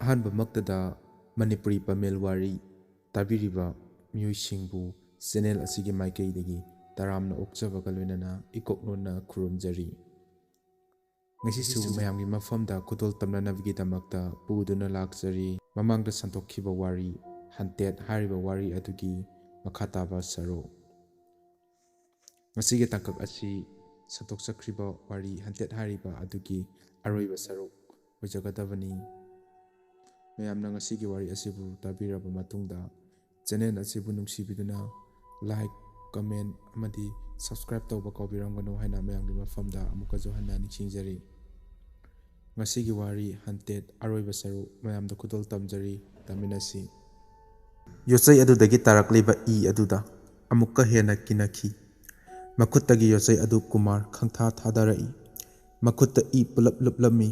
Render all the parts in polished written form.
ꯑꯍꯥꯟꯕꯃꯛꯇꯗ ꯃꯅꯤꯄꯨꯔꯤ ꯄꯃꯦꯜ ꯋꯥꯔꯤ ꯇꯥꯕꯤꯔꯤꯕ ꯃꯤꯑꯣꯏꯁꯤꯡꯕꯨ ꯆꯦꯅꯦꯜ ꯑꯁꯤꯒꯤ ꯃꯥꯏꯀꯩꯗꯒꯤ ꯇꯔꯥꯝꯅ ꯑꯣꯛꯆꯕꯒ ꯂꯣꯏꯅꯅ ꯏꯀꯣꯛꯂꯣꯟꯅ ꯈꯨꯔꯨꯝꯖꯔꯤ꯫ ꯉꯁꯤꯁꯨ ꯃꯌꯥꯝꯒꯤ ꯃꯐꯝꯗ ꯈꯨꯗꯣꯜ ꯇꯝꯅꯅꯕꯒꯤꯗꯃꯛꯇ ꯄꯨꯗꯨꯅ ꯂꯥꯛꯆꯔꯤ ꯃꯃꯥꯡꯗ ꯁꯟꯇꯣꯛꯈꯤꯕ ꯋꯥꯔꯤ ꯍꯟꯇꯦꯠ ꯍꯥꯏꯔꯤꯕ ꯋꯥꯔꯤ ꯑꯗꯨꯒꯤ ꯃꯈꯥ ꯇꯥꯕ ꯁꯔꯨꯛ꯫ ꯉꯁꯤꯒꯤ ꯇꯥꯡꯀꯛ ꯑꯁꯤ ꯁꯟꯇꯣꯛꯆꯈ꯭ꯔꯤꯕ ꯋꯥꯔꯤ ꯍꯟꯇꯦꯠ ꯍꯥꯏꯔꯤꯕ ꯑꯗꯨꯒꯤ ꯑꯔꯣꯏꯕ ꯁꯔꯨꯛ ꯑꯣꯏꯖꯒꯗꯕꯅꯤ꯫ ꯃꯌꯥꯝꯅ ꯉꯁꯤꯒꯤ ꯋꯥꯔꯤ ꯑꯁꯤꯕꯨ ꯇꯥꯕꯤꯔꯕ ꯃꯇꯨꯡꯗ ꯆꯦꯅꯦꯜ ꯑꯁꯤꯕꯨ ꯅꯨꯡꯁꯤꯕꯤꯗꯨꯅ ꯂꯥꯏꯛ, ꯀꯃꯦꯟ ꯑꯃꯗꯤ ꯁꯕꯁꯀ꯭ꯔꯥꯏꯕ ꯇꯧꯕ ꯀꯥꯎꯕꯤꯔꯝꯒꯅꯨ ꯍꯥꯏꯅ ꯃꯌꯥꯝꯒꯤ ꯃꯐꯝꯗ ꯑꯃꯨꯛꯀꯁꯨ ꯍꯟꯅ ꯅꯤꯡꯁꯤꯡꯖꯔꯤ꯫ ꯉꯁꯤꯒꯤ ꯋꯥꯔꯤ ꯍꯟꯇꯦꯠ ꯑꯔꯣꯏꯕ ꯁꯔꯨꯛ ꯃꯌꯥꯝꯗ ꯈꯨꯗꯣꯜ ꯇꯝꯖꯔꯤ, ꯇꯥꯃꯤꯟꯅꯁꯤ꯫ ꯌꯣꯠꯆꯩ ꯑꯗꯨꯗꯒꯤ ꯇꯥꯔꯛꯂꯤꯕ ꯏ ꯑꯗꯨꯗ ꯑꯃꯨꯛꯀ ꯍꯦꯟꯅ ꯀꯤꯅꯈꯤ꯫ ꯃꯈꯨꯠꯇꯒꯤ ꯌꯣꯠꯆꯩ ꯑꯗꯨ ꯀꯨꯃꯥꯔ ꯈꯪꯊꯥ ꯊꯥꯗꯔꯛꯏ꯫ ꯃꯈꯨꯠꯇ ꯏ ꯄꯨꯂꯞ ꯂꯨꯞꯂꯝꯃꯤ꯫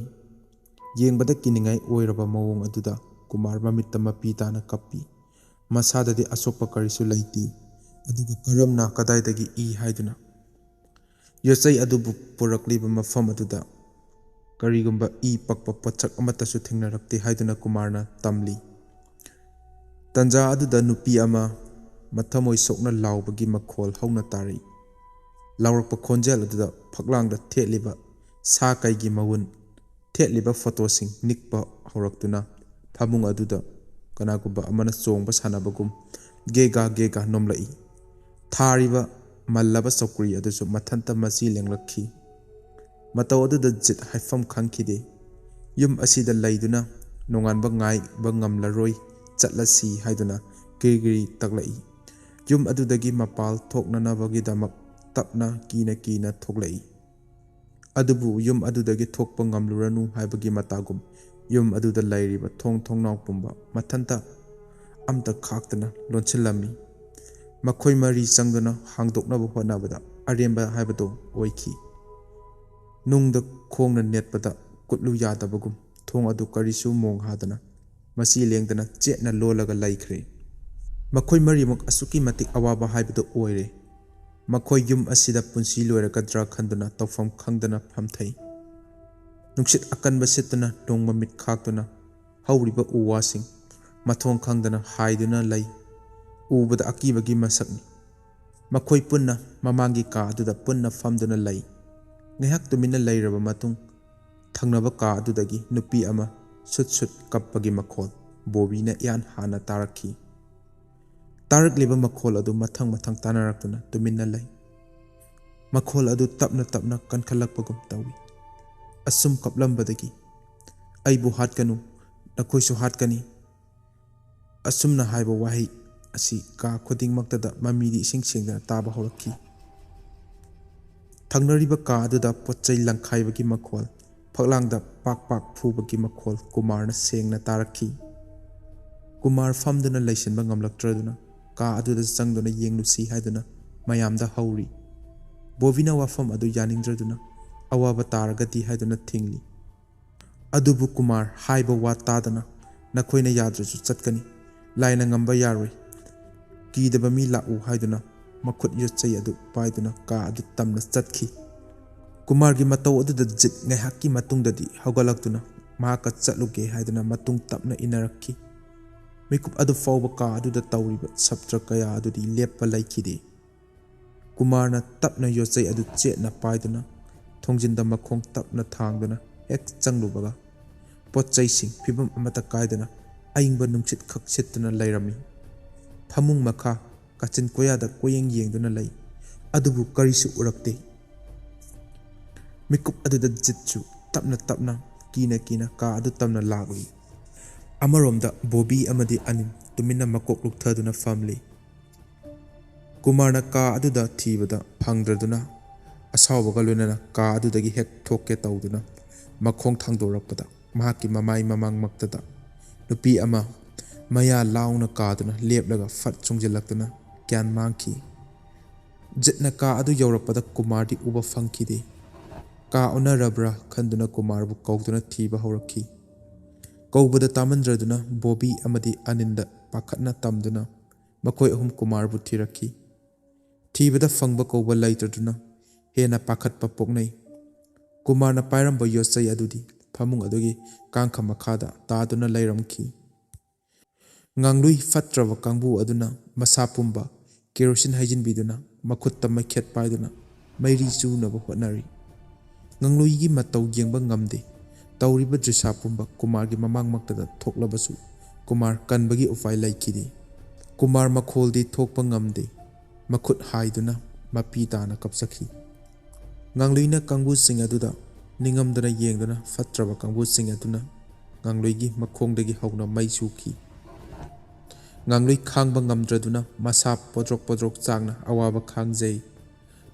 ꯌꯦꯡꯕꯗ ꯀꯤꯅꯤꯡꯉꯥꯏ ꯑꯣꯏꯔꯕ ꯃꯑꯣꯡ ꯑꯗꯨꯗ ꯀꯨꯃꯥꯔ ꯃꯃꯤꯠꯇ ꯃꯄꯤ ꯇꯥꯅ ꯀꯞꯄꯤ꯫ ꯃꯁꯥꯗꯗꯤ ꯑꯁꯣꯛꯄ ꯀꯔꯤꯁꯨ ꯂꯩꯇꯦ, ꯑꯗꯨꯒ ꯀꯔꯝꯅ ꯀꯗꯥꯏꯗꯒꯤ ꯏ ꯍꯥꯏꯗꯨꯅ? ꯌꯣꯠꯆꯩ ꯑꯗꯨꯕꯨ ꯄꯨꯔꯛꯂꯤꯕ ꯃꯐꯝ ꯑꯗꯨꯗ ꯀꯔꯤꯒꯨꯝꯕ ꯏ ꯄꯛꯄ ꯄꯣꯠꯁꯛ ꯑꯃꯠꯇꯁꯨ ꯊꯦꯡꯅꯔꯛꯇꯦ ꯍꯥꯏꯗꯨꯅ ꯀꯨꯃꯥꯔꯅ ꯇꯝꯂꯤ꯫ ꯇꯟꯖꯥ ꯑꯗꯨꯗ ꯅꯨꯄꯤ ꯑꯃ ꯃꯊꯃꯣꯏ ꯁꯣꯛꯅ ꯂꯥꯎꯕꯒꯤ ꯃꯈꯣꯜ ꯍꯧꯅ ꯇꯥꯔꯛꯏ꯫ ꯂꯥꯎꯔꯛꯄ ꯈꯣꯟꯖꯦꯜ ꯑꯗꯨꯗ ꯐꯛꯂꯥꯡꯗ ꯊꯦꯠꯂꯤꯕ ꯁꯥ ꯀꯩꯒꯤ ꯃꯋꯨꯟ, ꯊꯦꯠꯂꯤꯕ ꯐꯣꯇꯣꯁꯤꯡ ꯅꯤꯛꯄ ꯍꯧꯔꯛꯇꯨꯅ ꯐꯃꯨꯡ ꯑꯗꯨꯗ ꯀꯅꯥꯒꯨꯝꯕ ꯑꯃꯅ ꯆꯣꯡꯕ ꯁꯥꯟꯅꯕꯒꯨꯝ ꯒꯦꯒꯥ ꯒꯦꯒꯥ ꯅꯣꯝꯂꯛꯏ꯫ ꯊꯥꯔꯤꯕ ꯃꯜꯂꯕ ꯆꯧꯀ꯭ꯔꯤ ꯑꯗꯨꯁꯨ ꯃꯊꯟꯇ ꯃꯆꯤ ꯂꯦꯡꯂꯛꯈꯤ꯫ ꯃꯇꯧ ꯑꯗꯨꯗ ꯖꯤꯠ ꯍꯥꯏꯐꯝ ꯈꯪꯈꯤꯗꯦ꯫ ꯌꯨꯝ ꯑꯁꯤꯗ ꯂꯩꯗꯨꯅ ꯅꯣꯡꯉꯥꯟꯕ ꯉꯥꯏꯕ ꯉꯝꯂꯔꯣꯏ, ꯆꯠꯂꯁꯤ ꯍꯥꯏꯗꯨꯅ ꯀꯤꯔꯤ ꯇꯛꯂꯛꯏ꯫ ꯌꯨꯝ ꯑꯗꯨꯗꯒꯤ ꯃꯄꯥꯜ ꯊꯣꯛꯅꯅꯕꯒꯤꯗꯃꯛ ꯇꯞꯅ ꯀꯤꯅ ꯀꯤꯅ ꯊꯣꯛꯂꯛꯏ꯫ ꯑꯗꯨꯕꯨ ꯌꯨꯝ ꯑꯗꯨꯗꯒꯤ ꯊꯣꯛꯄ ꯉꯝꯂꯨꯔꯅꯨ ꯍꯥꯏꯕꯒꯤ ꯃꯇꯥꯒꯨꯝ ꯌꯨꯝ ꯑꯗꯨꯗ ꯂꯩꯔꯤꯕ ꯊꯣꯡ ꯊꯣꯡꯅꯥꯎ ꯄꯨꯝꯕ ꯃꯊꯟꯇ ꯑꯝꯇ ꯈꯥꯛꯇꯅ ꯂꯣꯟꯁꯤꯜꯂꯝꯃꯤ꯫ ꯃꯈꯣꯏ ꯃꯔꯤ ꯆꯪꯗꯨꯅ ꯍꯥꯡꯗꯣꯛꯅꯕ ꯍꯣꯠꯅꯕꯗ ꯑꯔꯦꯝꯕ ꯍꯥꯏꯕꯗꯨ ꯑꯣꯏꯈꯤ꯫ ꯅꯨꯡꯗ ꯈꯣꯡꯅ ꯅꯦꯠꯄꯗ ꯀꯨꯠꯂꯨ ꯌꯥꯗꯕꯒꯨꯝ ꯊꯣꯡ ꯑꯗꯨ ꯀꯔꯤꯁꯨ ꯃꯣꯡ ꯍꯥꯗꯅ ꯃꯆꯤ ꯂꯦꯡꯗꯅ ꯆꯦꯠꯅ ꯂꯣꯜꯂꯒ ꯂꯩꯈ꯭ꯔꯦ꯫ ꯃꯈꯣꯏ ꯃꯔꯤꯃꯛ ꯑꯁꯨꯛꯀꯤ ꯃꯇꯤꯛ ꯑꯋꯥꯕ ꯍꯥꯏꯕꯗꯨ ꯑꯣꯏꯔꯦ꯫ ꯃꯈꯣꯏ ꯌꯨꯝ ꯑꯁꯤꯗ ꯄꯨꯟꯁꯤ ꯂꯣꯏꯔꯒꯗ꯭ꯔꯥ ꯈꯟꯗꯨꯅ ꯇꯧꯐꯝ ꯈꯪꯗꯅ ꯐꯝꯊꯩ꯫ ꯅꯨꯡꯁꯤꯠ ꯑꯀꯟꯕ ꯁꯤꯠꯇꯨꯅ ꯅꯣꯡ ꯃꯃꯤꯠ ꯈꯥꯛꯇꯨꯅ ꯍꯧꯔꯤꯕ ꯎ ꯋꯥꯁꯤꯡ ꯃꯊꯣꯡ ꯈꯪꯗꯅ ꯍꯥꯏꯗꯨꯅ ꯂꯩ꯫ ꯎꯕꯗ ꯑꯀꯤꯕꯒꯤ ꯃꯁꯛꯅꯤ꯫ ꯃꯈꯣꯏ ꯄꯨꯟꯅ ꯃꯃꯥꯡꯒꯤ ꯀꯥ ꯑꯗꯨꯗ ꯄꯨꯟꯅ ꯐꯝꯗꯨꯅ ꯂꯩ꯫ ꯉꯥꯏꯍꯥꯛ ꯇꯨꯃꯤꯟꯅ ꯂꯩꯔꯕ ꯃꯇꯨꯡ ꯊꯪꯅꯕ ꯀꯥ ꯑꯗꯨꯗꯒꯤ ꯅꯨꯄꯤ ꯑꯃ ꯁꯨꯠ ꯁꯨꯠ ꯀꯞꯄꯒꯤ ꯃꯈꯣꯜ ꯕꯣꯕꯤꯅ ꯏꯍꯥꯟ ꯍꯥꯟꯅ ꯇꯥꯔꯛꯈꯤ꯫ ꯇꯥꯔꯛꯂꯤꯕ ꯃꯈꯣꯜ ꯑꯗꯨ ꯃꯊꯪ ꯃꯊꯪ ꯇꯥꯅꯔꯛꯇꯨꯅ ꯇꯨꯃꯤꯟꯅ ꯂꯩ꯫ ꯃꯈꯣꯜ ꯑꯗꯨ ꯇꯞꯅ ꯇꯞꯅ ꯀꯟꯈꯠꯂꯛꯄꯒꯨꯝ ꯇꯧꯏ꯫ ꯑꯁꯨꯝ ꯀꯞꯂꯝꯕꯗꯒꯤ "ꯑꯩꯕꯨ ꯍꯥꯠꯀꯅꯨ, ꯅꯈꯣꯏꯁꯨ ꯍꯥꯠꯀꯅꯤ" ꯑꯁꯨꯝꯅ ꯍꯥꯏꯕ ꯋꯥꯍꯩ ꯑꯁꯤ ꯀꯥ ꯈꯨꯗꯤꯡꯃꯛꯇꯗ ꯃꯃꯤꯗꯤ ꯏꯁꯦꯡ ꯁꯦꯡꯗꯅ ꯇꯥꯕ ꯍꯧꯔꯛꯈꯤ꯫ ꯊꯪꯅꯔꯤꯕ ꯀꯥ ꯑꯗꯨꯗ ꯄꯣꯠꯆꯩ ꯂꯪꯈꯥꯏꯕꯒꯤ ꯃꯈꯣꯜ, ꯐꯛꯂꯥꯡꯗ ꯄꯥꯛ ꯄꯥꯛ ꯐꯨꯕꯒꯤ ꯃꯈꯣꯜ ꯀꯨꯃꯥꯔꯅ ꯁꯦꯡꯅ ꯇꯥꯔꯛꯈꯤ꯫ ꯀꯨꯃꯥꯔ ꯐꯝꯗꯨꯅ ꯂꯩꯁꯤꯟꯕ ꯉꯝꯂꯛꯇ꯭ꯔꯗꯨꯅ ꯀꯥ ꯑꯗꯨꯗ ꯆꯪꯗꯨꯅ ꯌꯦꯡꯂꯨꯁꯤ ꯍꯥꯏꯗꯨꯅ ꯃꯌꯥꯝꯗ ꯍꯧꯔꯤ꯫ ꯕꯣꯕꯤꯅ ꯋꯥꯐꯝ ꯑꯗꯨ ꯌꯥꯅꯤꯡꯗ꯭ꯔꯗꯨꯅ ꯑꯋꯥꯕ ꯇꯥꯔꯒꯗꯤ ꯍꯥꯏꯗꯨꯅ ꯊꯤꯡꯂꯤ꯫ ꯑꯗꯨꯕꯨ ꯀꯨꯃꯥꯔ ꯍꯥꯏꯕ ꯋꯥ ꯇꯥꯗꯅ "ꯅꯈꯣꯏꯅ ꯌꯥꯗ꯭ꯔꯁꯨ ꯆꯠꯀꯅꯤ, ꯂꯥꯏꯅ ꯉꯝꯕ ꯌꯥꯔꯣꯏ, ꯀꯤꯗꯕ ꯃꯤ ꯂꯥꯛꯎ" ꯍꯥꯏꯗꯨꯅ ꯃꯈꯨꯠ ꯌꯣꯠꯆꯩ ꯑꯗꯨ ꯄꯥꯏꯗꯨꯅ ꯀꯥ ꯑꯗꯨ ꯇꯝꯅ ꯆꯠꯈꯤ꯫ ꯀꯨꯃꯥꯔꯒꯤ ꯃꯇꯧ ꯑꯗꯨꯗ ꯖꯤꯠ ꯉꯥꯏꯍꯥꯛꯀꯤ ꯃꯇꯨꯡꯗꯗꯤ ꯍꯧꯒꯠꯂꯛꯇꯨꯅ ꯃꯍꯥꯛꯀ ꯆꯠꯂꯨꯒꯦ ꯍꯥꯏꯗꯨꯅ ꯃꯇꯨꯡ ꯇꯞꯅ ꯏꯟꯅꯔꯛꯈꯤ꯫ ꯃꯤꯀꯨꯞ ꯑꯗꯨ ꯐꯥꯎꯕ ꯀꯥ ꯑꯗꯨꯗ ꯇꯧꯔꯤꯕ ꯁꯞꯇ꯭ꯔ ꯀꯌꯥ ꯑꯗꯨꯗꯤ ꯂꯦꯞꯄ ꯂꯩꯈꯤꯗꯦ꯫ ꯀꯨꯃꯥꯔꯅ ꯇꯞꯅ ꯌꯣꯠꯆꯩ ꯑꯗꯨ ꯆꯦꯠꯅ ꯄꯥꯏꯗꯨꯅ ꯊꯣꯡꯖꯤꯟꯗ ꯃꯈꯣꯡ ꯇꯞꯅ ꯊꯥꯡꯗꯨꯅ ꯍꯦꯛ ꯆꯪꯂꯨꯕꯒ ꯄꯣꯠꯆꯩꯁꯤꯡ ꯐꯤꯕꯝ ꯑꯃꯠꯇ ꯀꯥꯏꯗꯅ ꯑꯏꯪꯕ ꯅꯨꯡꯁꯤꯠ ꯈꯛ ꯁꯤꯠꯇꯨꯅ ꯂꯩꯔꯝꯃꯤ꯫ ꯐꯃꯨꯡ ꯃꯈꯥ, ꯀꯥꯆꯤꯟ ꯀꯣꯌꯥꯗ ꯀꯣꯌꯦꯡ ꯌꯦꯡꯗꯨꯅ ꯂꯩ, ꯑꯗꯨꯕꯨ ꯀꯔꯤꯁꯨ ꯎꯔꯛꯇꯦ꯫ ꯃꯤꯀꯨꯞ ꯑꯗꯨꯗ ꯖꯤꯠꯁꯨ ꯇꯞꯅ ꯇꯞꯅ ꯀꯤꯅ ꯀꯤꯅ ꯀꯥ ꯑꯗꯨ ꯇꯝꯅ ꯂꯥꯛꯂꯤ꯫ ꯑꯃꯔꯣꯝꯗ ꯕꯣꯕꯤ ꯑꯃꯗꯤ ꯑꯅꯤꯜ ꯇꯨꯃꯤꯟꯅ ꯃꯀꯣꯛ ꯂꯨꯛꯊꯗꯨꯅ ꯐꯝꯂꯤ꯫ ꯀꯨꯃꯥꯔꯅ ꯀꯥ ꯑꯗꯨꯗ ꯊꯤꯕꯗ ꯐꯪꯗ꯭ꯔꯗꯨꯅ ꯑꯁꯥꯎꯕꯒ ꯂꯣꯏꯅꯅ ꯀꯥ ꯑꯗꯨꯗꯒꯤ ꯍꯦꯛ ꯊꯣꯛꯀꯦ ꯇꯧꯗꯨꯅ ꯃꯈꯣꯡ ꯊꯥꯡꯗꯣꯔꯛꯄꯗ ꯃꯍꯥꯛꯀꯤ ꯃꯃꯥꯏ ꯃꯃꯥꯡꯃꯛꯇꯗ ꯅꯨꯄꯤ ꯑꯃ ꯃꯌꯥ ꯂꯥꯎꯅ ꯀꯥꯗꯨꯅ ꯂꯦꯞꯂꯒ ꯐꯠ ꯆꯣꯡꯁꯤꯜꯂꯛꯇꯨꯅ ꯒ꯭ꯌꯥꯟ ꯃꯥꯡꯈꯤ꯫ ꯖꯤꯠꯅ ꯀꯥ ꯑꯗꯨ ꯌꯧꯔꯛꯄꯗ ꯀꯨꯃꯥꯔꯗꯤ ꯎꯕ ꯐꯪꯈꯤꯗꯦ꯫ ꯀꯥ ꯑꯣꯟꯅꯔꯕ꯭ꯔꯥ ꯈꯟꯗꯨꯅ ꯀꯨꯃꯥꯔꯕꯨ ꯀꯧꯗꯨꯅ ꯊꯤꯕ ꯍꯧꯔꯛꯈꯤ꯫ ꯀꯧꯕꯗ ꯇꯥꯃꯟꯗ꯭ꯔꯗꯨꯅ ꯕꯣꯕꯤ ꯑꯃꯗꯤ ꯑꯅꯤꯜꯗ ꯄꯥꯈꯠꯅ ꯇꯝꯗꯨꯅ ꯃꯈꯣꯏ ꯑꯍꯨꯝ ꯀꯨꯃꯥꯔꯕꯨ ꯊꯤꯔꯛꯈꯤ꯫ ꯊꯤꯕꯗ ꯐꯪꯕ ꯀꯧꯕ ꯂꯩꯇ꯭ꯔꯗꯨꯅ ꯍꯦꯟꯅ ꯄꯥꯈꯠꯄ ꯄꯣꯛꯅꯩ꯫ ꯀꯨꯃꯥꯔꯅ ꯄꯥꯏꯔꯝꯕ ꯌꯣꯠꯆꯩ ꯑꯗꯨꯗꯤ ꯐꯃꯨꯡ ꯑꯗꯨꯒꯤ ꯀꯥꯡꯈ ꯃꯈꯥꯗ ꯇꯥꯗꯨꯅ ꯂꯩꯔꯝꯈꯤ꯫ ꯉꯥꯡꯂꯨꯏ ꯐꯠꯇ꯭ꯔꯕ ꯀꯥꯡꯕꯨ ꯑꯗꯨꯅ ꯃꯁꯥ ꯄꯨꯝꯕ ꯀꯦꯔꯣꯁꯤꯟ ꯍꯩꯖꯤꯟꯕꯤꯗꯨꯅ ꯃꯈꯨꯠꯇ ꯃꯩꯈꯦꯠ ꯄꯥꯏꯗꯨꯅ ꯃꯩꯔꯤ ꯆꯨꯅꯕ ꯍꯣꯠꯅꯔꯤ꯫ ꯉꯥꯡꯂꯨꯏꯒꯤ ꯃꯇꯧ ꯌꯦꯡꯕ ꯉꯝꯗꯦ꯫ ꯇꯧꯔꯤꯕ ꯗ꯭ꯔꯤꯁꯥ ꯄꯨꯝꯕ ꯀꯨꯃꯥꯔꯒꯤ ꯃꯃꯥꯡꯃꯛꯇꯗ ꯊꯣꯛꯂꯕꯁꯨ ꯀꯨꯃꯥꯔ ꯀꯟꯕꯒꯤ ꯎꯄꯥꯏ ꯂꯩꯈꯤꯗꯦ꯫ ꯀꯨꯃꯥꯔ ꯃꯈꯣꯜꯗꯤ ꯊꯣꯛꯄ ꯉꯝꯗꯦ꯫ ꯃꯈꯨꯠ ꯍꯥꯏꯗꯨꯅ ꯃꯄꯤ ꯇꯥꯅ ꯀꯞꯆꯈꯤ꯫ ꯉꯥꯡꯂꯨꯏꯅ ꯀꯥꯡꯕꯨꯁꯤꯡ ꯑꯗꯨꯗ ꯅꯤꯡꯉꯝꯗꯅ ꯌꯦꯡꯗꯨꯅ ꯐꯠꯇ꯭ꯔꯕ ꯀꯥꯡꯕꯨꯁꯤꯡ ꯑꯗꯨꯅ ꯉꯥꯡꯂꯨꯏꯒꯤ ꯃꯈꯣꯡꯗꯒꯤ ꯍꯧꯅ ꯃꯩ ꯆꯨꯈꯤ꯫ ꯉꯥꯡꯂꯨꯏ ꯈꯥꯡꯕ ꯉꯝꯗ꯭ꯔꯗꯨꯅ ꯃꯁꯥ ꯄꯣꯗ꯭ꯔꯣꯛ ꯄꯣꯗ꯭ꯔꯣꯛ ꯆꯥꯛꯅ ꯑꯋꯥꯕ ꯈꯥꯡꯖꯩ꯫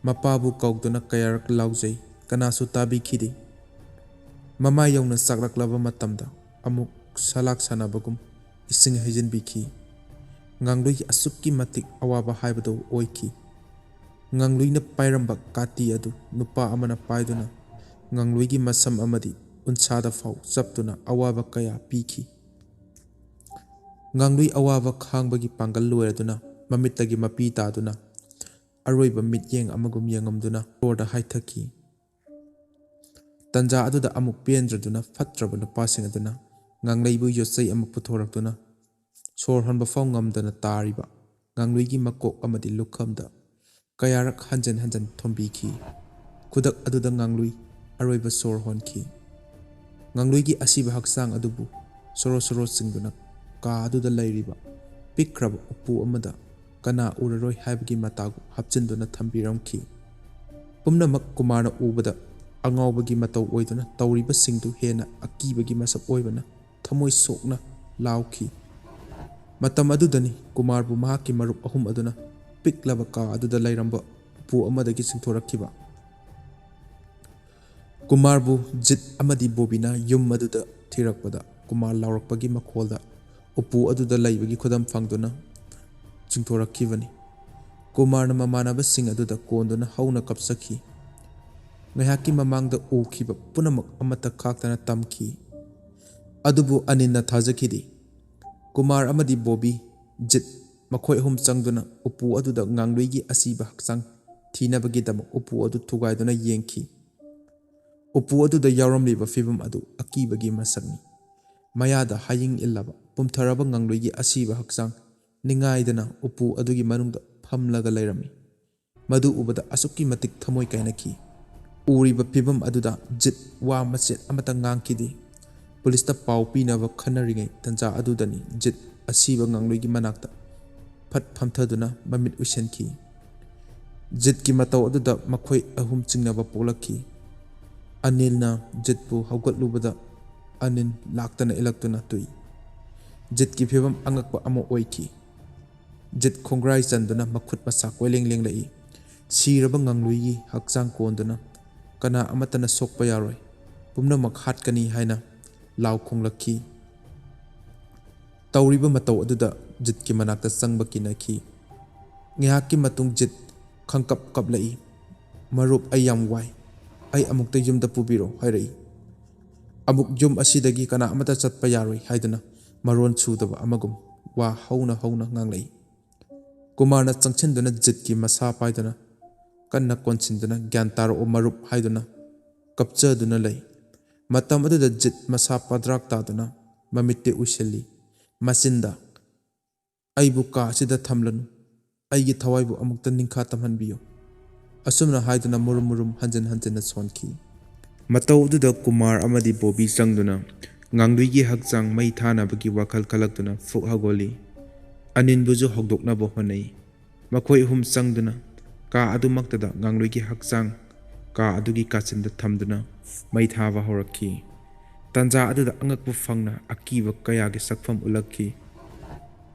ꯃꯄꯥꯕꯨ ꯀꯧꯗꯨꯅ ꯀꯌꯥꯔꯛ ꯂꯥꯎꯖꯩ, ꯀꯅꯥꯁꯨ ꯇꯥꯕꯤꯈꯤꯗꯦ꯫ ꯃꯃꯥ ꯌꯧꯅ ꯆꯥꯛꯂꯛꯂꯕ ꯃꯇꯝꯗ ꯑꯃꯨꯛ ꯁꯂꯥꯛ ꯁꯥꯟꯅꯕꯒꯨꯝ ꯏꯁꯤꯡ ꯍꯩꯖꯤꯟꯕꯤꯈꯤ꯫ ꯉꯥꯡꯂꯨꯏ ꯑꯁꯨꯛꯀꯤ ꯃꯇꯤꯛ ꯑꯋꯥꯕ ꯍꯥꯏꯕꯗꯨ ꯑꯣꯏꯈꯤ꯫ ꯉꯥꯡꯂꯨꯏꯅ ꯄꯥꯏꯔꯝꯕ ꯀꯥꯇꯤ ꯑꯗꯨ ꯅꯨꯄꯥ ꯑꯃꯅ ꯄꯥꯏꯗꯨꯅ ꯉꯥꯡꯂꯨꯏꯒꯤ ꯃꯁꯝ ꯑꯃꯗꯤ ꯎꯟꯁꯥꯗ ꯐꯥꯎ ꯆꯞꯇꯨꯅ ꯑꯋꯥꯕ ꯀꯌꯥ ꯄꯤꯈꯤ꯫ ꯉꯥꯡꯂꯨꯏ ꯑꯋꯥꯕ ꯈꯥꯡꯕꯒꯤ ꯄꯥꯡꯒꯜ ꯂꯣꯏꯔꯗꯨꯅ ꯃꯃꯤꯠꯇꯒꯤ ꯃꯄꯤ ꯇꯥꯗꯨꯅ ꯑꯔꯣꯏꯕ ꯃꯤꯠꯌꯦꯡ ꯑꯃꯒꯨꯝ ꯌꯦꯡꯉꯝꯗꯨꯅ ꯁꯣꯔꯗ ꯍꯥꯏꯊꯈꯤ꯫ ꯇꯟꯖꯥ ꯑꯗꯨꯗ ꯑꯃꯨꯛ ꯄꯦꯟꯗ꯭ꯔꯗꯨꯅ ꯐꯠꯇ꯭ꯔꯕ ꯅꯨꯄꯥꯁꯤꯡ ꯑꯗꯨꯅ ꯉꯥꯡꯂꯩꯕꯨ ꯌꯣꯠꯆꯩ ꯑꯃ ꯄꯨꯊꯣꯔꯛꯇꯨꯅ ꯁꯣꯔ ꯍꯣꯟꯕ ꯐꯥꯎ ꯉꯝꯗꯅ ꯇꯥꯔꯤꯕ ꯉꯥꯡꯂꯨꯏꯒꯤ ꯃꯀꯣꯛ ꯑꯃꯗꯤ ꯂꯨꯈꯝꯗ ꯀꯌꯥꯔꯛ ꯍꯟꯖꯟ ꯍꯟꯖꯟ ꯊꯣꯝꯕꯤꯈꯤ꯫ ꯈꯨꯗꯛ ꯑꯗꯨꯗ ꯉꯥꯡꯂꯨꯏ ꯑꯔꯣꯏꯕ ꯁꯣꯔ ꯍꯣꯟꯈꯤ꯫ ꯉꯥꯡꯂꯨꯏꯒꯤ ꯑꯁꯤꯕ ꯍꯛꯆꯥꯡ ꯑꯗꯨꯕꯨ ꯁꯣꯔꯣ ꯁꯣꯔꯣ ꯆꯤꯡꯗꯨꯅ ꯀꯥ ꯑꯗꯨꯗ ꯂꯩꯔꯤꯕ ꯄꯤꯛꯈ꯭ꯔꯕ ꯎꯄꯨ ꯑꯃꯗ ꯀꯅꯥ ꯎꯔꯔꯣꯏ ꯍꯥꯏꯕꯒꯤ ꯃꯇꯥꯒꯨ ꯍꯥꯞꯆꯤꯟꯗꯨꯅ ꯊꯝꯕꯤꯔꯝꯈꯤ꯫ ꯄꯨꯝꯅꯃꯛ ꯀꯨꯃꯥꯔꯅ ꯎꯕꯗ ꯑꯉꯥꯎꯕꯒꯤ ꯃꯇꯧ ꯑꯣꯏꯗꯨꯅ ꯇꯧꯔꯤꯕꯁꯤꯡꯗꯨ ꯍꯦꯟꯅ ꯑꯀꯤꯕꯒꯤ ꯃꯁꯛ ꯑꯣꯏꯕꯅ ꯊꯃꯣꯏ ꯁꯣꯛꯅ ꯂꯥꯎꯈꯤ꯫ ꯃꯇꯝ ꯑꯗꯨꯗꯅꯤ ꯀꯨꯃꯥꯔꯕꯨ ꯃꯍꯥꯛꯀꯤ ꯃꯔꯨꯞ ꯑꯍꯨꯝ ꯑꯗꯨꯅ ꯄꯤꯛꯂꯕ ꯀꯥ ꯑꯗꯨꯗ ꯂꯩꯔꯝꯕ ꯎꯄꯨ ꯑꯃꯗꯒꯤ ꯆꯤꯡꯊꯣꯔꯛꯈꯤꯕ꯫ ꯀꯨꯃꯥꯔꯕꯨ ꯖꯤꯠ ꯑꯃꯗꯤ ꯕꯣꯕꯤꯅ ꯌꯨꯝ ꯑꯗꯨꯗ ꯊꯤꯔꯛꯄꯗ ꯀꯨꯃꯥꯔ ꯂꯥꯎꯔꯛꯄꯒꯤ ꯃꯈꯣꯜꯗ ꯎꯄꯨ ꯑꯗꯨꯗ ꯂꯩꯕꯒꯤ ꯈꯨꯗꯝ ꯐꯪꯗꯨꯅ ꯆꯤꯡꯊꯣꯔꯛꯈꯤꯕꯅꯤ꯫ ꯀꯨꯃꯥꯔꯅ ꯃꯃꯥꯟꯅꯕꯁꯤꯡ ꯑꯗꯨꯗ ꯀꯣꯟꯗꯨꯅ ꯍꯧꯅ ꯀꯞꯆꯈꯤ꯫ ꯉꯥꯏꯍꯥꯛꯀꯤ ꯃꯃꯥꯡꯗ ꯎꯈꯤꯕ ꯄꯨꯝꯅꯃꯛ ꯑꯃꯠꯇ ꯈꯥꯛꯇꯅ ꯇꯝꯈꯤ꯫ ꯑꯗꯨꯕꯨ ꯑꯅꯤꯜꯅ ꯊꯥꯖꯈꯤꯗꯦ꯫ ꯀꯨꯃꯥꯔ ꯑꯃꯗꯤ ꯕꯣꯕꯤ, ꯖꯤꯠ ꯃꯈꯣꯏ ꯑꯍꯨꯝ ꯆꯪꯗꯨꯅ ꯎꯄꯨ ꯑꯗꯨꯗ ꯉꯥꯡꯂꯨꯏꯒꯤ ꯑꯁꯤꯕ ꯍꯛꯆꯥꯡ ꯊꯤꯅꯕꯒꯤꯗꯃꯛ ꯎꯄꯨ ꯑꯗꯨ ꯊꯨꯒꯥꯏꯗꯨꯅ ꯌꯦꯡꯈꯤ꯫ ꯎꯄꯨ ꯑꯗꯨꯗ ꯌꯥꯎꯔꯝꯂꯤꯕ ꯐꯤꯚꯝ ꯑꯗꯨ ꯑꯀꯤꯕꯒꯤ ꯃꯁꯛꯅꯤ꯫ ꯃꯌꯥꯗ ꯍꯌꯤꯡ ꯏꯜꯂꯕ ꯄꯨꯝꯊꯔꯕ ꯉꯥꯡꯂꯨꯏꯒꯤ ꯑꯁꯤꯕ ꯍꯛꯆꯥꯡ ꯅꯤꯡꯉꯥꯏꯗꯅ ꯎꯄꯨ ꯑꯗꯨꯒꯤ ꯃꯅꯨꯡꯗ ꯐꯝꯂꯒ ꯂꯩꯔꯝꯃꯤ꯫ ꯃꯗꯨ ꯎꯕꯗ ꯑꯁꯨꯛꯀꯤ ꯃꯇꯤꯛ ꯊꯃꯣꯏ ꯀꯥꯏꯅꯈꯤ꯫ ꯎꯔꯤꯕ ꯐꯤꯚꯝ ꯑꯗꯨꯗ ꯖꯤꯠ ꯋꯥ ꯃꯆꯦꯠ ꯑꯃꯠꯇ ꯉꯥꯡꯈꯤꯗꯦ꯫ ꯄꯨꯂꯤꯁꯇ ꯄꯥꯎ ꯄꯤꯅꯕ ꯈꯟꯅꯔꯤꯉꯩ ꯇꯟꯖꯥ ꯑꯗꯨꯗꯅꯤ ꯖꯤꯠ ꯑꯁꯤꯕ ꯉꯥꯡꯂꯨꯏꯒꯤ ꯃꯅꯥꯛꯇ ꯐꯠ ꯐꯝꯊꯗꯨꯅ ꯃꯃꯤꯠ ꯎꯏꯁꯤꯟꯈꯤ꯫ ꯖꯤꯠꯀꯤ ꯃꯇꯧ ꯑꯗꯨꯗ ꯃꯈꯣꯏ ꯑꯍꯨꯝ ꯆꯤꯡꯅꯕ ꯄꯣꯛꯂꯛꯈꯤ꯫ ꯑꯅꯤꯜꯅ ꯖꯤꯠꯄꯨ ꯍꯧꯒꯠꯂꯨꯕꯗ ꯑꯅꯤꯜ ꯂꯥꯛꯇꯅ ꯏꯜꯂꯛꯇꯨꯅ ꯇꯨꯏ꯫ ꯖꯤꯠꯀꯤ ꯐꯤꯚꯝ ꯑꯉꯛꯄ ꯑꯃ ꯑꯣꯏꯈꯤ꯫ ꯖꯤꯠ ꯈꯣꯡꯒ꯭ꯔꯥꯏ ꯆꯟꯗꯨꯅ ꯃꯈꯨꯠ ꯃꯁꯥ ꯀꯣꯏꯂꯦꯡ ꯂꯦꯡꯂꯛꯏ꯫ ꯁꯤꯔꯕ ꯉꯥꯡꯂꯨꯏꯒꯤ ꯍꯛꯆꯥꯡ ꯀꯣꯟꯗꯨꯅ ꯀꯅꯥ ꯑꯃꯠꯇꯅ ꯁꯣꯛꯄ ꯌꯥꯔꯣꯏ, ꯄꯨꯝꯅꯃꯛ ꯍꯥꯠꯀꯅꯤ ꯍꯥꯏꯅ ꯂꯥꯎ ꯈꯣꯡꯂꯛꯈꯤ꯫ ꯇꯧꯔꯤꯕ ꯃꯇꯧ ꯑꯗꯨꯗ ꯖꯤꯠꯀꯤ ꯃꯅꯥꯛꯇ ꯆꯪꯕ ꯀꯤꯅꯈꯤ꯫ ꯉꯥꯏꯍꯥꯛꯀꯤ ꯃꯇꯨꯡ ꯖꯤꯠ ꯈꯪꯀꯞ ꯀꯞꯂꯛꯏ꯫ "ꯃꯔꯨꯞ, ꯑꯩ ꯌꯥꯝ ꯋꯥꯏ꯫ ꯑꯩ ꯑꯃꯨꯛꯇ ꯌꯨꯝꯗ ꯄꯨꯕꯤꯔꯣ" ꯍꯥꯏꯔꯛꯏ꯫ ꯑꯃꯨꯛ ꯌꯨꯝ ꯑꯁꯤꯗꯒꯤ ꯀꯅꯥ ꯑꯃꯠꯇ ꯆꯠꯄ ꯌꯥꯔꯣꯏ ꯍꯥꯏꯗꯨꯅ ꯃꯔꯣꯟ ꯁꯨꯗꯕ ꯑꯃꯒꯨꯝ ꯋꯥ ꯍꯧꯅ ꯍꯧꯅ ꯉꯥꯡꯂꯛꯏ꯫ ꯀꯨꯃꯥꯔꯅ ꯆꯪꯁꯤꯟꯗꯨꯅ ꯖꯤꯠꯀꯤ ꯃꯁꯥ ꯄꯥꯏꯗꯨꯅ ꯀꯟꯅ ꯀꯣꯟꯁꯤꯟꯗꯨꯅ "ꯒ꯭ꯌꯥꯟ ꯇꯥꯔꯛꯑꯣ ꯃꯔꯨꯞ" ꯍꯥꯏꯗꯨꯅ ꯀꯞꯆꯗꯨꯅ ꯂꯩ꯫ ꯃꯇꯝ ꯑꯗꯨꯗ ꯖꯤꯠ ꯃꯁꯥ ꯄꯗ꯭ꯔꯥꯛ ꯇꯥꯗꯨꯅ ꯃꯃꯤꯠꯇꯤ ꯎꯏꯁꯤꯜꯂꯤ꯫ ꯃꯆꯤꯟꯗ "ꯑꯩꯕꯨ ꯀꯥ ꯑꯁꯤꯗ ꯊꯝꯂꯅꯨ, ꯑꯩꯒꯤ ꯊꯋꯥꯏꯕꯨ ꯑꯃꯨꯛꯇ ꯅꯤꯡꯈꯥ ꯇꯝꯍꯟꯕꯤꯌꯨ" ꯑꯁꯨꯝꯅ ꯍꯥꯏꯗꯨꯅ ꯃꯨꯔꯨꯝ ꯃꯨꯔꯨꯝ ꯍꯟꯖꯤꯟ ꯍꯟꯖꯤꯟꯅ ꯁꯣꯟꯈꯤ꯫ ꯃꯇꯧ ꯑꯗꯨꯗ ꯀꯨꯃꯥꯔ ꯑꯃꯗꯤ ꯕꯣꯕꯤ ꯆꯪꯗꯨꯅ ꯉꯥꯡꯂꯨꯏꯒꯤ ꯍꯛꯆꯥꯡ ꯃꯩ ꯊꯥꯅꯕꯒꯤ ꯋꯥꯈꯜ ꯈꯜꯂꯛꯇꯨꯅ ꯐꯨꯛ ꯍꯧꯒꯠꯂꯤ꯫ ꯑꯅꯤꯜꯕꯨꯁꯨ ꯍꯧꯗꯣꯛꯅꯕ ꯍꯣꯠꯅꯩ꯫ ꯃꯈꯣꯏ ꯑꯍꯨꯝ ꯆꯪꯗꯨꯅ ꯀꯥ ꯑꯗꯨꯃꯛꯇꯗ ꯉꯥꯡꯂꯨꯏꯒꯤ ꯍꯛꯆꯥꯡ ꯀꯥ ꯑꯗꯨꯒꯤ ꯀꯥꯆꯤꯟꯗ ꯊꯝꯗꯨꯅ ꯃꯩ ꯊꯥꯕ ꯍꯧꯔꯛꯈꯤ꯫ ꯇꯟꯖꯥ ꯑꯗꯨꯗ ꯑꯉꯛꯄ ꯐꯪꯅ ꯑꯀꯤꯕ ꯀꯌꯥꯒꯤ ꯁꯛꯐꯝ ꯎꯠꯂꯛꯈꯤ꯫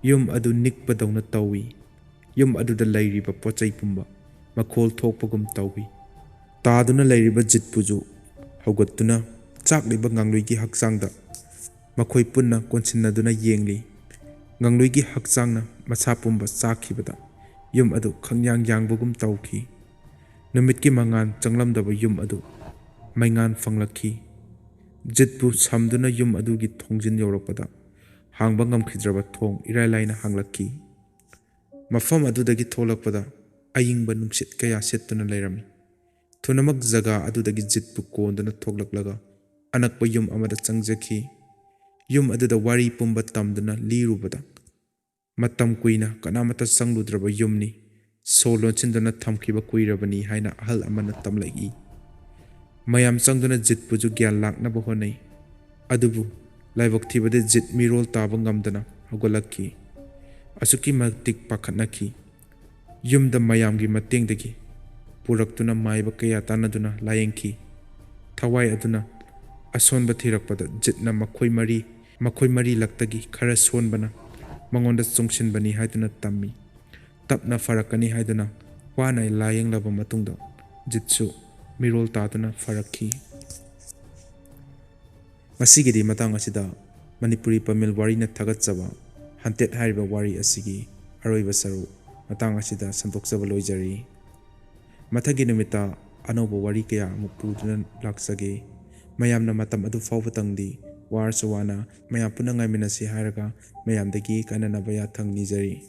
ꯌꯨꯝ ꯑꯗꯨ ꯅꯤꯛꯄꯗꯧꯅ ꯇꯧꯏ꯫ ꯌꯨꯝ ꯑꯗꯨꯗ ꯂꯩꯔꯤꯕ ꯄꯣꯠꯆꯩ ꯄꯨꯝꯕ ꯃꯈꯣꯜ ꯊꯣꯛꯄꯒꯨꯝ ꯇꯧꯏ꯫ ꯇꯥꯗꯨꯅ ꯂꯩꯔꯤꯕ ꯖꯤꯠꯄꯨꯁꯨ ꯍꯧꯒꯠꯇꯨꯅ ꯆꯥꯛꯂꯤꯕ ꯉꯥꯡꯂꯨꯏꯒꯤ ꯍꯛꯆꯥꯡꯗ ꯃꯈꯣꯏ ꯄꯨꯟꯅ ꯀꯣꯟꯁꯤꯟꯅꯗꯨꯅ ꯌꯦꯡꯂꯤ꯫ ꯉꯥꯡꯂꯨꯏꯒꯤ ꯍꯛꯆꯥꯡꯅ ꯃꯁꯥ ꯄꯨꯝꯕ ꯆꯥꯛꯈꯤꯕꯗ ꯌꯨꯝ ꯑꯗꯨ ꯈꯪꯌꯥꯡ ꯌꯥꯡꯕꯒꯨꯝ ꯇꯧꯈꯤ꯫ ꯅꯨꯃꯤꯠꯀꯤ ꯃꯉꯥꯜ ꯆꯪꯂꯝꯗꯕ ꯌꯨꯝ ꯑꯗꯨ ꯃꯩꯉꯥꯟ ꯐꯪꯂꯛꯈꯤ꯫ ꯖꯤꯠꯄꯨ ꯁꯝꯗꯨꯅ ꯌꯨꯝ ꯑꯗꯨꯒꯤ ꯊꯣꯡꯖꯤꯟ ꯌꯧꯔꯛꯄꯗ ꯍꯥꯡꯕ ꯉꯝꯈꯤꯗ꯭ꯔꯕ ꯊꯣꯡ ꯏꯔꯥꯏ ꯂꯥꯏꯅ ꯍꯥꯡꯂꯛꯈꯤ꯫ ꯃꯐꯝ ꯑꯗꯨꯗꯒꯤ ꯊꯣꯛꯂꯛꯄꯗ ꯑꯏꯪꯕ ꯅꯨꯡꯁꯤꯠ ꯀꯌꯥ ꯁꯤꯠꯇꯨꯅ ꯂꯩꯔꯝꯃꯤ꯫ ꯊꯨꯅꯃꯛ ꯖꯒꯥ ꯑꯗꯨꯗꯒꯤ ꯖꯤꯠꯄꯨ ꯀꯣꯟꯗꯨꯅ ꯊꯣꯛꯂꯛꯂꯒ ꯑꯅꯛꯄ ꯌꯨꯝ ꯑꯃꯗ ꯆꯪꯖꯈꯤ꯫ ꯌꯨꯝ ꯑꯗꯨꯗ ꯋꯥꯔꯤ ꯄꯨꯝꯕ ꯇꯝꯗꯨꯅ ꯂꯤꯔꯨꯕꯗ ꯃꯇꯝ ꯀꯨꯏꯅ ꯀꯅꯥꯃꯠꯇ ꯆꯪꯂꯨꯗ꯭ꯔꯕ ꯌꯨꯝꯅꯤ, ꯁꯣ ꯂꯣꯟꯁꯤꯟꯗꯨꯅ ꯊꯝꯈꯤꯕ ꯀꯨꯏꯔꯕꯅꯤ ꯍꯥꯏꯅ ꯑꯍꯜ ꯑꯃꯅ ꯇꯝꯂꯛꯏ꯫ ꯃꯌꯥꯝ ꯆꯪꯗꯨꯅ ꯖꯤꯠꯄꯨꯁꯨ ꯒ꯭ꯌꯥꯟ ꯂꯥꯛꯅꯕ ꯍꯣꯠꯅꯩ, ꯑꯗꯨꯕꯨ ꯂꯥꯏꯕꯛ ꯊꯤꯕꯗ ꯖꯤꯠ ꯃꯤꯔꯣꯜ ꯇꯥꯕ ꯉꯝꯗꯅ ꯍꯧꯒꯠꯂꯛꯈꯤ꯫ ꯑꯁꯨꯛꯀꯤ ꯃꯇꯤꯛ ꯄꯥꯈꯠꯅꯈꯤ꯫ ꯌꯨꯝꯗ ꯃꯌꯥꯝꯒꯤ ꯃꯇꯦꯡꯗꯒꯤ ꯄꯨꯔꯛꯇꯨꯅ ꯃꯥꯏꯕ ꯀꯌꯥ ꯇꯥꯟꯅꯗꯨꯅ ꯂꯥꯌꯦꯡꯈꯤ꯫ ꯊꯋꯥꯏ ꯑꯗꯨꯅ ꯑꯁꯣꯟꯕ ꯊꯤꯔꯛꯄꯗ ꯖꯤꯠꯅ ꯃꯈꯣꯏ ꯃꯔꯤꯂꯛꯇꯒꯤ ꯈꯔ ꯁꯣꯟꯕꯅ ꯃꯉꯣꯟꯗ ꯆꯨꯡꯁꯤꯟꯕꯅꯤ ꯍꯥꯏꯗꯨꯅ ꯇꯝꯃꯤ꯫ ꯇꯞꯅ ꯐꯔꯛꯀꯅꯤ ꯍꯥꯏꯗꯨꯅ ꯋꯥꯅ ꯂꯥꯌꯦꯡꯂꯕ ꯃꯇꯨꯡꯗ ꯖꯤꯠꯁꯨ ꯃꯤꯔꯣꯜ ꯇꯥꯗꯨꯅ ꯐꯔꯛꯈꯤ꯫ ꯉꯁꯤꯒꯤꯗꯤ ꯃꯇꯥꯡ ꯑꯁꯤꯗ ꯃꯅꯤꯄꯨꯔꯤ ꯄꯥꯃꯤꯜ ꯋꯥꯔꯤꯅ ꯊꯥꯒꯠꯆꯕ ꯍꯟꯇꯦꯠ ꯍꯥꯏꯔꯤꯕ ꯋꯥꯔꯤ ꯑꯁꯤꯒꯤ ꯑꯔꯣꯏꯕ ꯁꯔꯨꯛ ꯃꯇꯥꯡ ꯑꯁꯤꯗ ꯁꯟꯗꯣꯛꯆꯕ ꯂꯣꯏꯖꯔꯤ꯫ ꯃꯊꯪꯒꯤ ꯅꯨꯃꯤꯠꯇ ꯑꯅꯧꯕ ꯋꯥꯔꯤ ꯀꯌꯥ ꯑꯃꯨꯛ ꯄꯨꯗꯨꯅ ꯂꯥꯛꯆꯒꯦ꯫ ꯃꯌꯥꯝꯅ ꯃꯇꯝ ꯑꯗꯨ ꯐꯥꯎꯕꯇꯪꯗꯤ ꯋꯥꯔꯁꯨ ꯋꯥꯅ ꯃꯌꯥꯝ ꯄꯨꯟꯅ ꯉꯥꯏꯃꯤꯟꯅꯁꯤ ꯍꯥꯏꯔꯒ ꯃꯌꯥꯝꯗꯒꯤ ꯀꯥꯏꯅꯅꯕ ꯌꯥꯊꯪ ꯅꯤꯖꯔꯤ꯫